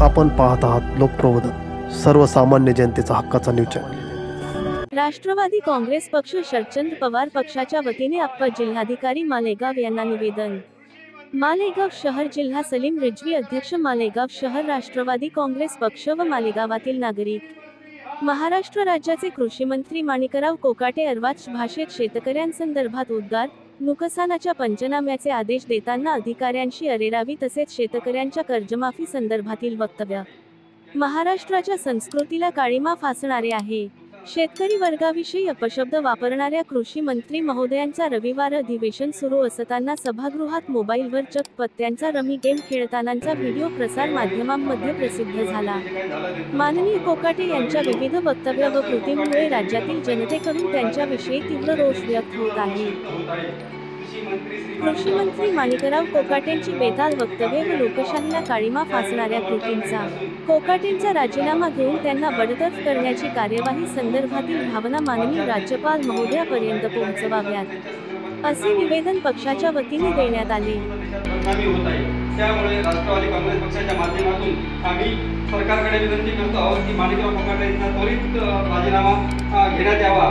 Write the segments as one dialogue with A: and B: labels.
A: आपण पाहत आहात लोकप्रबोधन, सर्वसामान्य जनतेचा हक्काचा न्यूज चॅनल।
B: राष्ट्रवादी काँग्रेस पक्ष शरदचंद्र पवार पक्षाच्या वतीने अप्पर जिल्हाधिकारी मालेगाव यांना निवेदन। मालेगाव शहर जिल्हा सलीम रिजवी अध्यक्ष मालेगाव शहर राष्ट्रवादी काँग्रेस पक्ष व मालेगावातील नागरिक। महाराष्ट्र राज्याचे कृषी मंत्री माणिकराव कोकाटे अर्वाच भाषेत शेतकऱ्यांसंदर्भात उद्गार, नुकसानाच्या पंचनाम्याचे आदेश देताना अधिकाऱ्यांशी अरेरावी तसेच शेतकऱ्यांच्या कर्जमाफी संदर्भातील वक्तव्य महाराष्ट्राच्या संस्कृतीला काळीमा फासणारे आहे। शेतकरी वर्गाविषयी अपशब्द वापरणाऱ्या कृषी मंत्री महोदयांचा रविवार अधिवेशन सुरू असताना सभागृहात मोबाईलवर चक्क पत्त्यांचा रमी गेम खेळतानाचा व्हिडिओ प्रसार माध्यमांमध्ये प्रसिद्ध झाला। माननीय कोकाटे यांच्या विविध वक्तव्य व कृतीमुळे राज्यातील जनतेकडून त्यांच्याविषयी तीव्र रोष व्यक्त होत आहे। कृषी मंत्री माणिकराव कोकाटेंची बेताल वक्तव्ये व लोकशाहीला काळीमा फासणाऱ्या कृतींचा कोकाटेंचा राजीनामा घेऊन त्यांना बडतर्फ करण्याची कार्यवाही संदर्भातील भावना माननीय राज्यपाल महोदयापर्यंत पोहोचवाव्यात, असे निवेदन पक्षाच्या वतीने देण्यात आले।
C: त्यामुळे राष्ट्रवादी काँग्रेस पक्षाच्या माध्यमातून आम्ही सरकारकडे विनंती करतो आहोत की माणिकराव कोकाटे यांचा त्वरित राजीनामा घेण्यात यावा।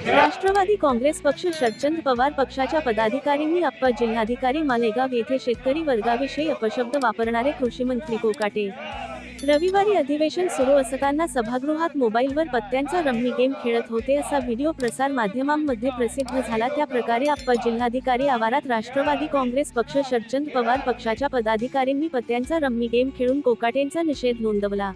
B: राष्ट्रवादी काँग्रेस पक्ष शरदचंद्र पवार पक्षाच्या पदाधिकाऱ्यांनी अप्पर जिल्हाधिकारी मालेगाव येथे शेतकरी वर्गाविषयी अपशब्द वापरणारे कृषी मंत्री कोकाटे रविवारी अधिवेशन सुरू असताना सभागृहात मोबाईलवर पत्त्यांचा रम्मी गेम खेळत होते असा व्हिडिओ प्रसार माध्यमांमध्ये प्रसिद्ध झाला। त्या प्रकारे अप्पर जिल्हाधिकारी आवारात राष्ट्रवादी काँग्रेस पक्ष शरदचंद्र पवार पक्षाच्या पदाधिकाऱ्यांनी पत्त्यांचा रम्मी गेम खेळून कोकाटेंचा निषेध नोंदवला।